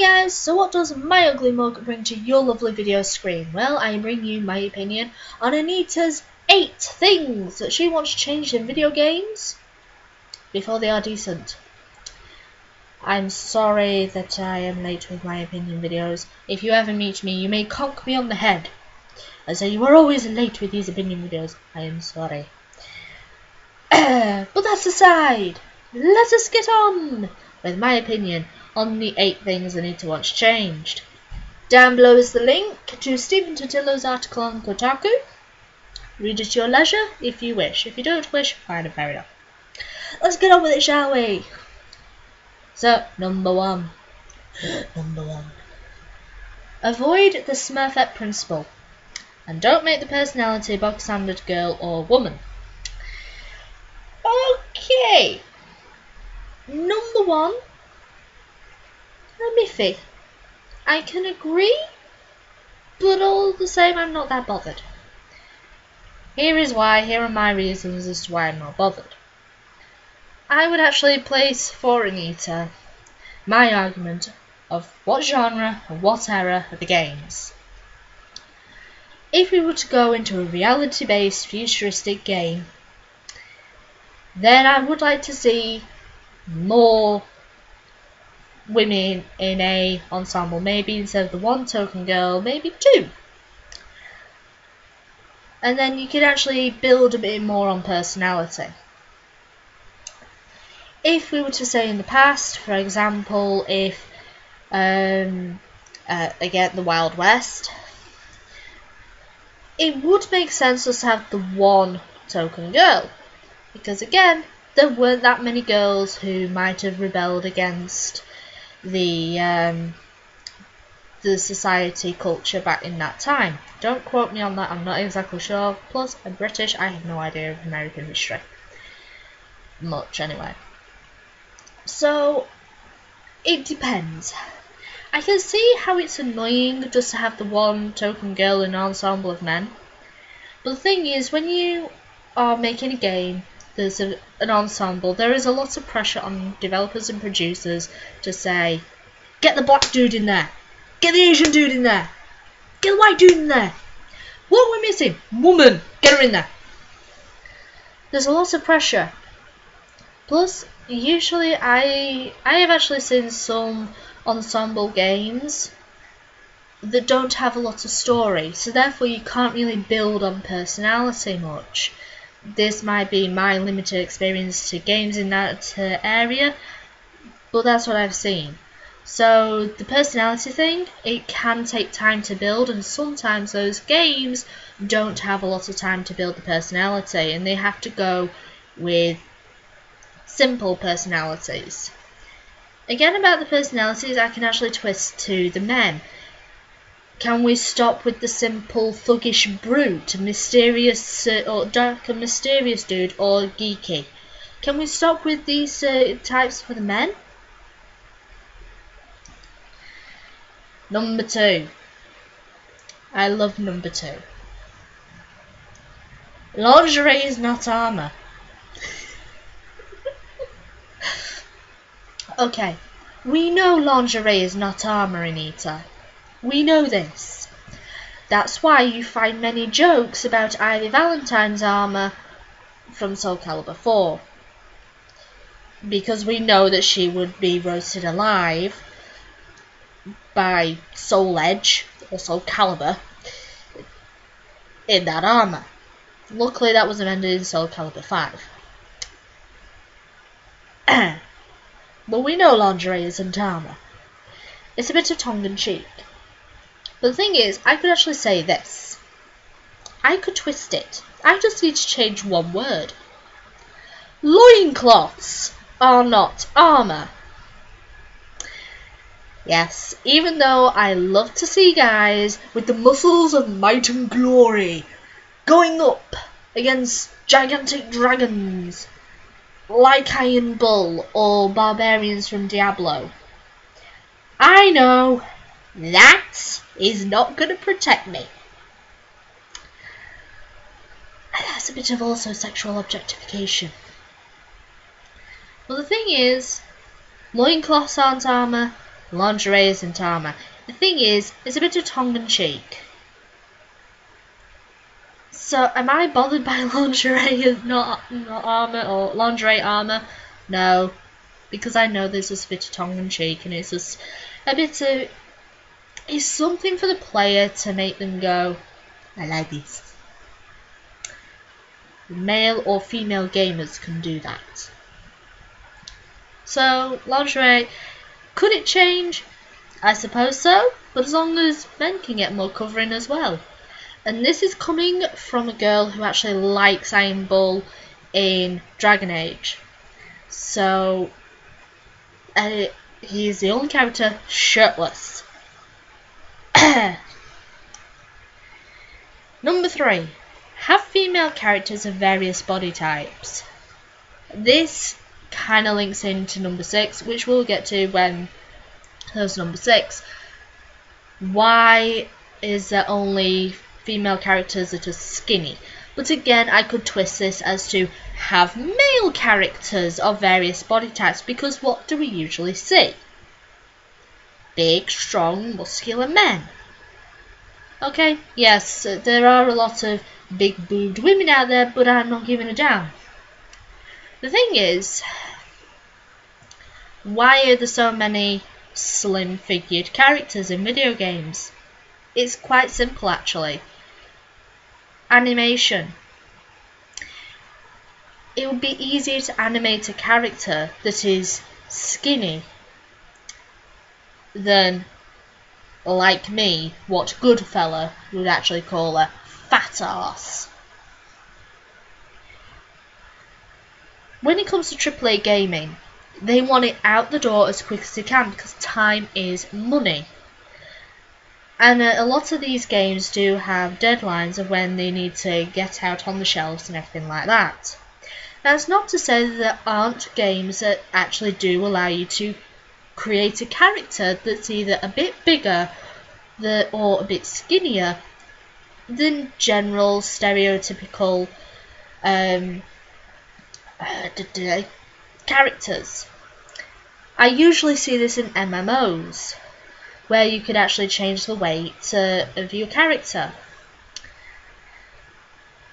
guys, so what does my ugly mug bring to your lovely video screen? Well, I bring you my opinion on Anita's 8 things that she wants changed in video games before they are decent. I'm sorry that I am late with my opinion videos. If you ever meet me, you may conk me on the head and say you are always late with these opinion videos. I am sorry. But that's aside, let us get on with my opinion on the 8 things Anita wants changed. Down below is the link to Stephen Totillo's article on Kotaku. Read at your leisure if you wish. If you don't wish, fine and fair enough. Let's get on with it, shall we? So, number one. Avoid the Smurfette principle. And don't make the personality a bog standard girl or woman. Okay. Number 1. A Miffy. I can agree, but all the same I'm not that bothered. Here is why, here are my reasons as to why I'm not bothered. I would actually place for Anita my argument of what genre and what era of the games. If we were to go into a reality-based futuristic game, then I would like to see more women in a ensemble, maybe instead of the 1 token girl, maybe 2. And then you could actually build a bit more on personality. If we were to say in the past, for example, if again the Wild West, it would make sense just to have the 1 token girl, because again there weren't that many girls who might have rebelled against the society culture back in that time. Don't quote me on that, I'm not exactly sure. Plus, I'm British, I have no idea of American history. Much, anyway. So, it depends. I can see how it's annoying just to have the 1 token girl in an ensemble of men. But the thing is, when you are making a game, there's an ensemble, there is a lot of pressure on developers and producers to say, get the black dude in there, get the Asian dude in there, get the white dude in there. What are we missing? Woman, get her in there. There's a lot of pressure. Plus, usually I have actually seen some ensemble games that don't have a lot of story, so therefore you can't really build on personality much. This might be my limited experience to games in that area, but that's what I've seen. So the personality thing, it can take time to build, and sometimes those games don't have a lot of time to build the personality, and they have to go with simple personalities. Again, about the personalities, I can actually twist to the men. Can we stop with the simple thuggish brute, mysterious or dark and mysterious dude, or geeky? Can we stop with these types for the men? Number 2. I love number 2. Lingerie is not armour. Okay, we know lingerie is not armour, Anita. We know this. That's why you find many jokes about Ivy Valentine's armour from Soul Calibur 4. Because we know that she would be roasted alive by Soul Edge or Soul Calibur in that armour. Luckily that was amended in Soul Calibur 5. But we know lingerie isn't armour. It's a bit of tongue-in-cheek. But the thing is, I could actually say this. I could twist it. I just need to change 1 word. Loincloths are not armour. Yes, even though I love to see guys with the muscles of might and glory going up against gigantic dragons like Iron Bull or barbarians from Diablo, I know that is not going to protect me. And that's a bit of also sexual objectification. Well, the thing is, loincloths aren't armour, lingerie isn't armour. The thing is, it's a bit of tongue-in-cheek. So, am I bothered by lingerie as not armour or lingerie armour? No, because I know there's just a bit of tongue-in-cheek, and it's just a bit of... It's something for the player to make them go, I like this. Male or female gamers can do that. So, lingerie, could it change? I suppose so, but as long as men can get more covering as well. And this is coming from a girl who actually likes Iron Bull in Dragon Age. So, he's the only character shirtless. Number 3. Have female characters of various body types. This kind of links into number 6, which we'll get to when there's number 6. Why is there only female characters that are skinny? But again, I could twist this as to have male characters of various body types, because what do we usually see? Big, strong, muscular men. Okay, yes, there are a lot of big-boobed women out there, but I'm not giving a damn. The thing is, why are there so many slim-figured characters in video games? It's quite simple, actually. Animation. It would be easier to animate a character that is skinny than, like me, what Goodfella would actually call a fat ass. When it comes to AAA gaming, they want it out the door as quick as they can because time is money. And a lot of these games do have deadlines of when they need to get out on the shelves and everything like that. That's not to say that there aren't games that actually do allow you to create a character that's either a bit bigger or a bit skinnier than general stereotypical characters. I usually see this in MMOs, where you could actually change the weight of your character.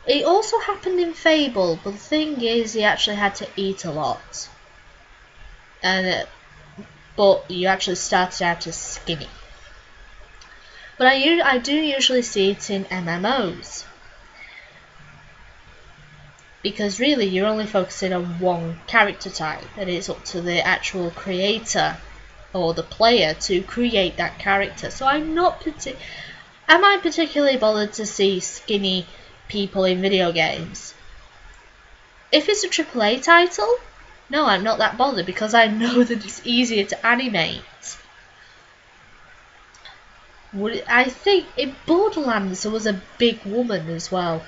It also happened in Fable, but the thing is, you actually had to eat a lot, but you actually started out as skinny. But I do usually see it in MMOs, because really you're only focusing on one character type, and it's up to the actual creator or the player to create that character. So am I particularly bothered to see skinny people in video games? If it's a AAA title, no, I'm not that bothered, because I know that it's easier to animate. I think in Borderlands there was a big woman as well.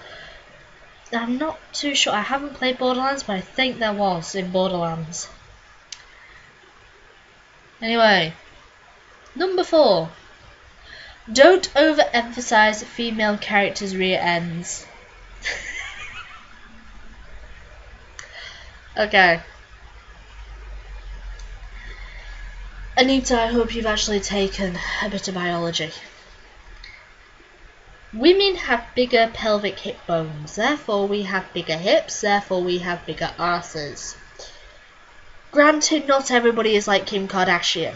I'm not too sure. I haven't played Borderlands, but I think there was in Borderlands. Anyway, number 4. Don't overemphasize female characters' rear ends. Okay. Anita, I hope you've actually taken a bit of biology. Women have bigger pelvic hip bones, therefore we have bigger hips, therefore we have bigger arses. Granted, not everybody is like Kim Kardashian.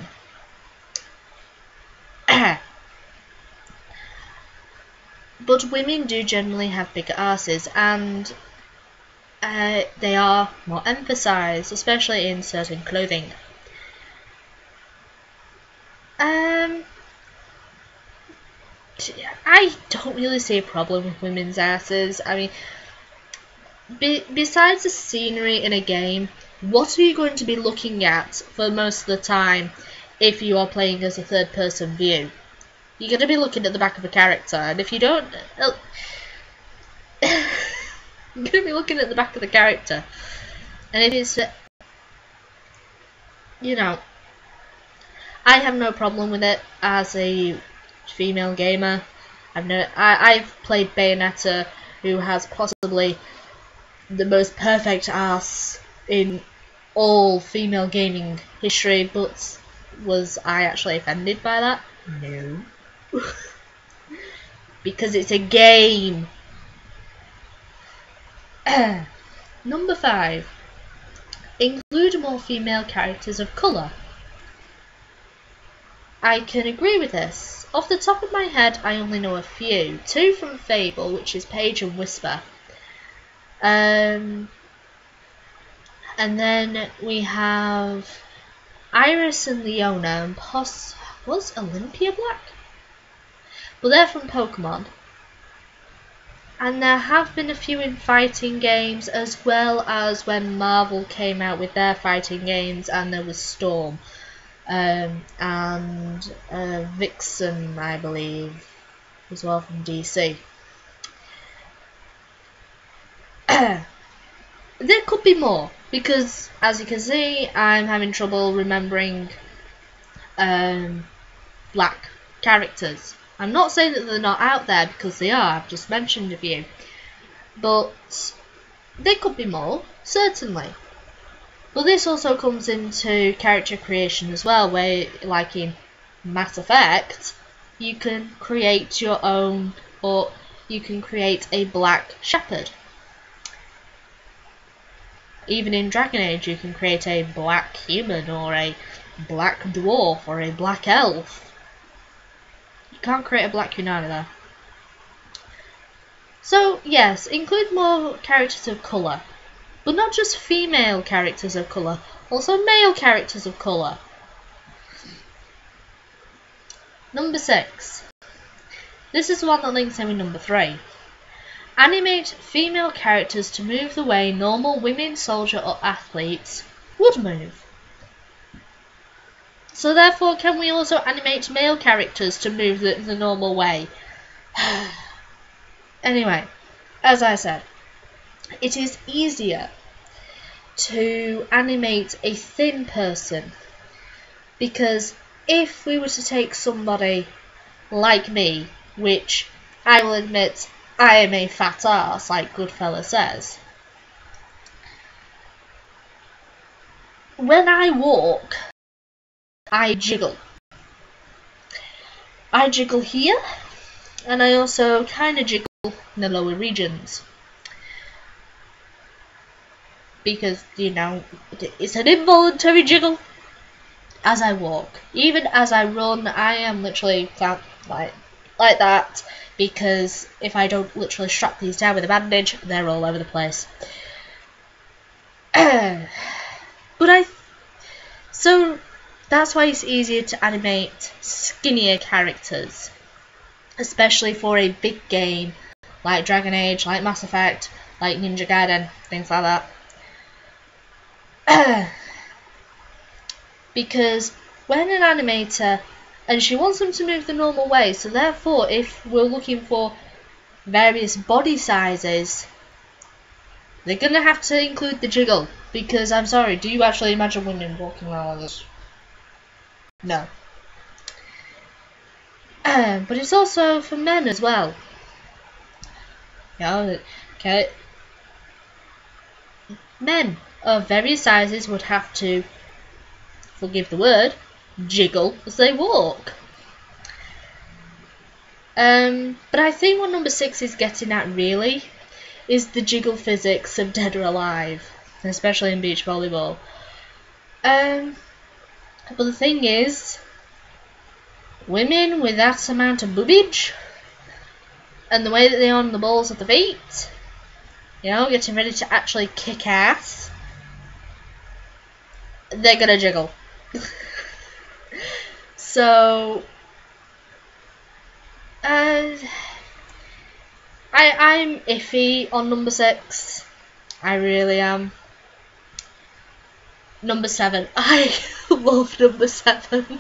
But women do generally have bigger arses, and they are more emphasized, especially in certain clothing. I don't really see a problem with women's asses. I mean, besides the scenery in a game, what are you going to be looking at for most of the time if you are playing as a third-person view? You're going to be looking at the back of a character, and if you don't... you're going to be looking at the back of the character. And if it's... you know... I have no problem with it as a female gamer. I've played Bayonetta, who has possibly the most perfect ass in all female gaming history, but was I actually offended by that? No. Because it's a game. Number 5. Include more female characters of colour. I can agree with this. Off the top of my head, I only know a few. 2 from Fable, which is Paige and Whisper. And then we have Iris and Leona, and was Olympia black? But they're from Pokemon. And there have been a few in fighting games, as well as when Marvel came out with their fighting games, and there was Storm. And Vixen, I believe, as well from DC. There could be more, because as you can see, I'm having trouble remembering black characters. I'm not saying that they're not out there, because they are. I've just mentioned a few, but there could be more, certainly. But this also comes into character creation as well, where, like in Mass Effect, you can create your own, or you can create a black shepherd. Even in Dragon Age, you can create a black human, or a black dwarf, or a black elf. You can't create a black Unana there. So, yes, include more characters of colour. But not just female characters of colour, also male characters of colour. Number 6. This is the one that links in with number 3. Animate female characters to move the way normal women, soldier or athletes would move. So therefore, can we also animate male characters to move the normal way? Anyway, as I said, it is easier to animate a thin person, because if we were to take somebody like me, which I will admit I am a fat ass, like Goodfella says, when I walk, I jiggle. I jiggle here, and I also kind of jiggle in the lower regions. Because, you know, it's an involuntary jiggle as I walk. Even as I run, I am literally like that, because if I don't literally strap these down with a bandage, they're all over the place. So that's why it's easier to animate skinnier characters, especially for a big game like Dragon Age, like Mass Effect, like Ninja Gaiden, things like that. Because when an animator, and she wants them to move the normal way, so therefore if we're looking for various body sizes, they're going to have to include the jiggle. Because I'm sorry, do you actually imagine women walking around like this? No. But it's also for men as well. You know, okay. Men of various sizes would have to, forgive the word, jiggle as they walk. But I think what number 6 is getting at really is the jiggle physics of Dead or Alive, especially in beach volleyball. But the thing is, women with that amount of boobage and the way that they are on the balls at the feet, you know, getting ready to actually kick ass, they're gonna jiggle. So I'm iffy on number 6. I really am. Number 7. I love number 7.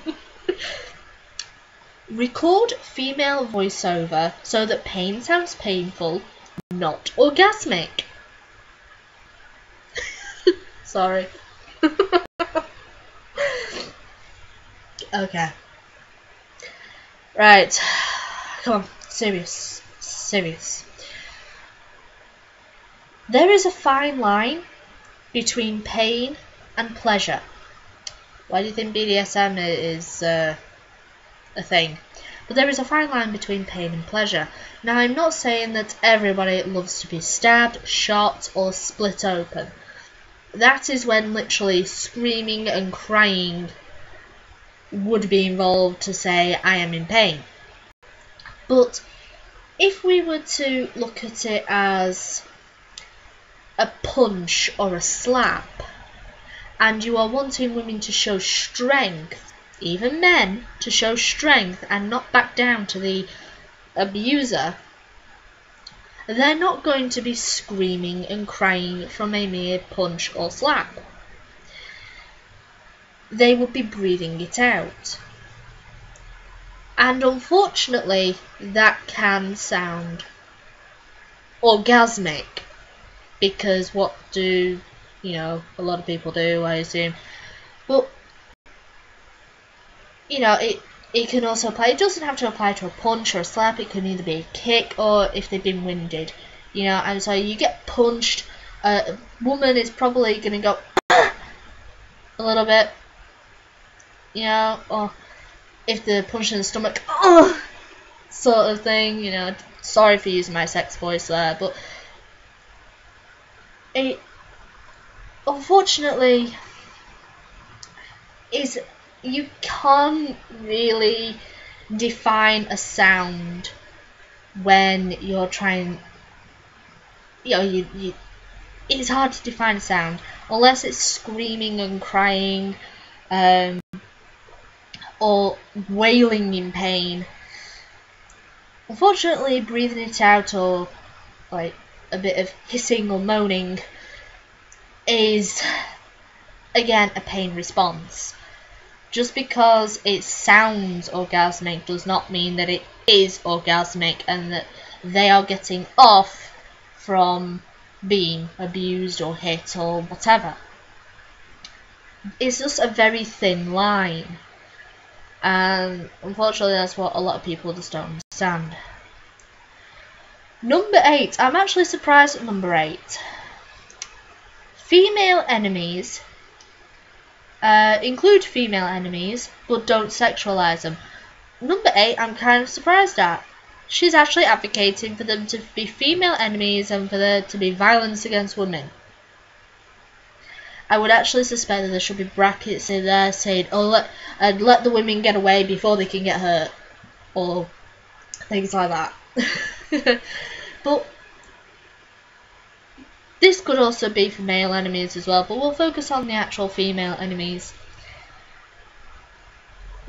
Record female voiceover so that pain sounds painful, not orgasmic. Sorry. Okay. Right. Come on. Serious. There is a fine line between pain and pleasure. Why do you think BDSM is a thing? But there is a fine line between pain and pleasure. Now, I'm not saying that everybody loves to be stabbed, shot, or split open. That is when literally screaming and crying would be involved to say, I am in pain. But if we were to look at it as a punch or a slap, and you are wanting women to show strength, even men, to show strength and not back down to the abuser, they're not going to be screaming and crying from a mere punch or slap. They would be breathing it out. And unfortunately, that can sound orgasmic, because what do, a lot of people do, I assume. But, it can also apply. It doesn't have to apply to a punch or a slap. It can either be a kick or if they've been winded. And so you get punched. A woman is probably going to go a little bit. Or if they're punched in the stomach, sort of thing. Sorry for using my sex voice there, but it unfortunately is. You can't really define a sound when you're trying. It's hard to define a sound unless it's screaming and crying, or wailing in pain. Unfortunately, breathing it out or like a bit of hissing or moaning is again a pain response. Just because it sounds orgasmic does not mean that it is orgasmic and that they are getting off from being abused or hit or whatever. It's just a very thin line. And unfortunately that's what a lot of people just don't understand. Number 8. I'm actually surprised at number 8. Female enemies. Include female enemies, but don't sexualize them. Number 8, I'm kind of surprised at. She's actually advocating for them to be female enemies and for there to be violence against women. I would actually suspect that there should be brackets in there saying, let the women get away before they can get hurt, or things like that. But this could also be for male enemies as well, but we'll focus on the actual female enemies.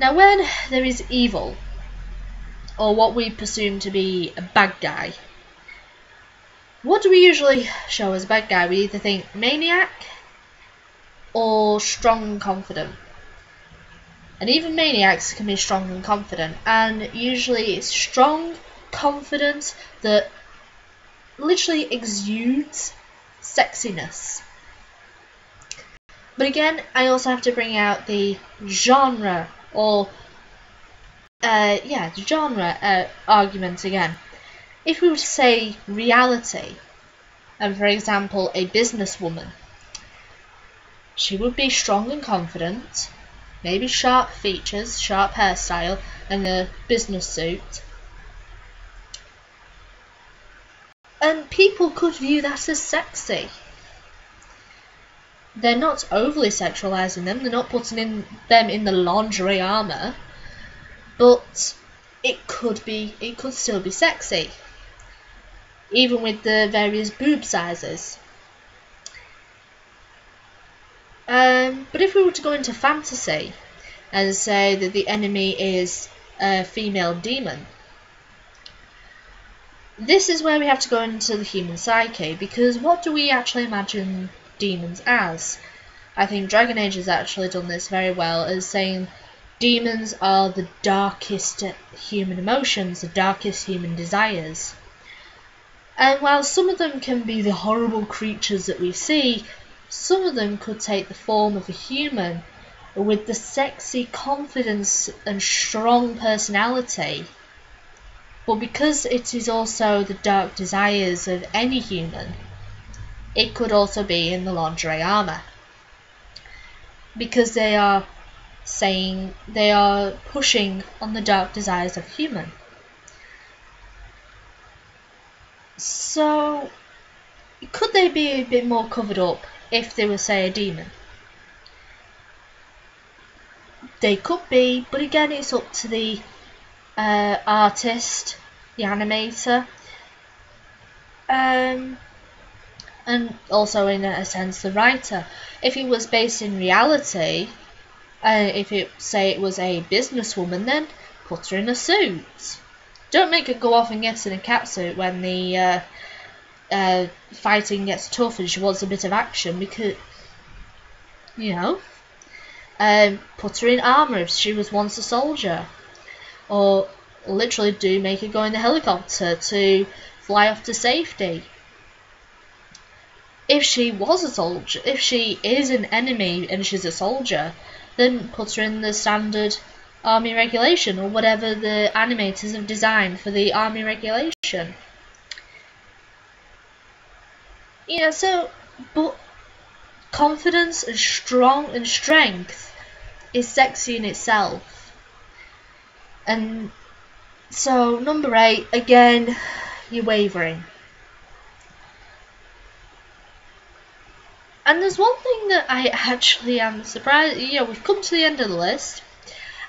Now, when there is evil, or what we presume to be a bad guy, what do we usually show as a bad guy? We either think maniac or strong and confident. And even maniacs can be strong and confident, and usually it's strong, confident, that literally exudes sexiness. But again, I also have to bring out the genre or genre argument again. If we were to say reality, and for example a businesswoman, she would be strong and confident, maybe sharp features, sharp hairstyle, and a business suit. And people could view that as sexy. They're not overly sexualizing them, they're not putting them in the lingerie armour, but it could still be sexy, even with the various boob sizes. But if we were to go into fantasy and say that the enemy is a female demon, this is where we have to go into the human psyche, because what do we actually imagine demons as? I think Dragon Age has actually done this very well, as saying demons are the darkest human emotions, the darkest human desires. And while some of them can be the horrible creatures that we see, some of them could take the form of a human with the sexy confidence and strong personality. But because it is also the dark desires of any human, it could also be in the lingerie armour. Because they are saying they are pushing on the dark desires of human. So, could they be a bit more covered up if they were, say, a demon? They could be, but again, it's up to the artist, the animator, and also in a sense the writer. If it was based in reality, if it was a businesswoman, then put her in a suit. Don't make her go off and get in a catsuit when the fighting gets tough and she wants a bit of action, because, you know, put her in armour if she was once a soldier, or literally do make her go in the helicopter to fly off to safety. If she was a soldier, if she is an enemy and she's a soldier, then put her in the standard army regulation, or whatever the animators have designed for the army regulation. Yeah, so, but confidence and strength is sexy in itself. And so, number 8, again, you're wavering. And there's one thing that I actually am surprised, we've come to the end of the list,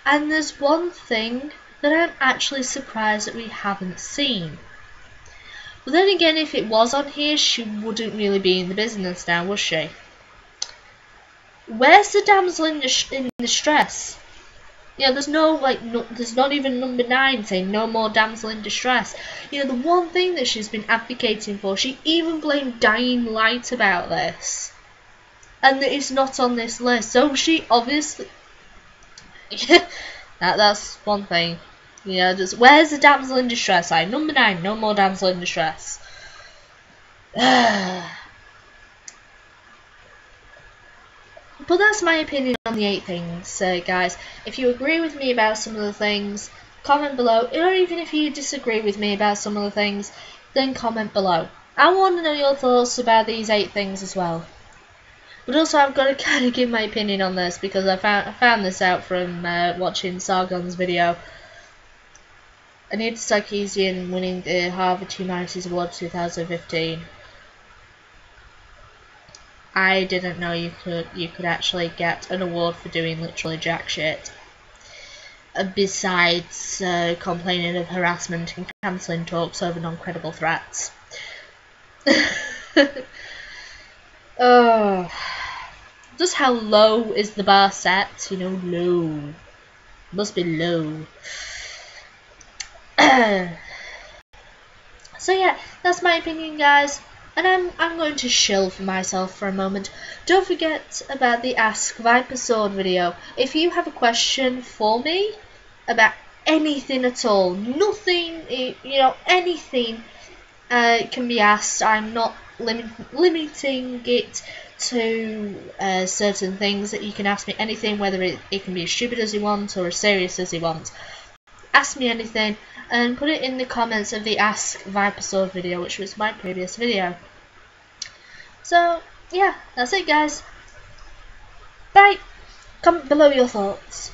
and there's one thing that I'm actually surprised that we haven't seen. But then again, if it was on here, she wouldn't really be in the business now, would she? Where's the damsel in distress? There's there's not even number 9 saying no more damsel in distress. The one thing that she's been advocating for, she even blamed Dying Light about this. And it's not on this list, so she obviously... that's one thing. Where's the damsel in distress? Number 9, no more damsel in distress. But that's my opinion on the 8 things, guys. If you agree with me about some of the things, comment below. Or even if you disagree with me about some of the things, then comment below. I want to know your thoughts about these 8 things as well. But also, I've got to kind of give my opinion on this, because I found this out from watching Sargon's video. Anita Sarkeesian winning the Harvard Humanities Award 2015. I didn't know you could actually get an award for doing literally jack shit. Besides complaining of harassment and cancelling talks over non-credible threats. Oh, just how low is the bar set? Low. Must be low. So yeah, that's my opinion, guys. And I'm going to chill for myself for a moment. Don't forget about the Ask Viper Sword video. If you have a question for me about anything at all, nothing, anything can be asked. I'm not limiting it to certain things that you can ask me anything, whether it can be as stupid as you want or as serious as you want. Ask me anything and put it in the comments of the Ask Viper Sword video, which was my previous video. So yeah, that's it, guys. Bye. Comment below your thoughts.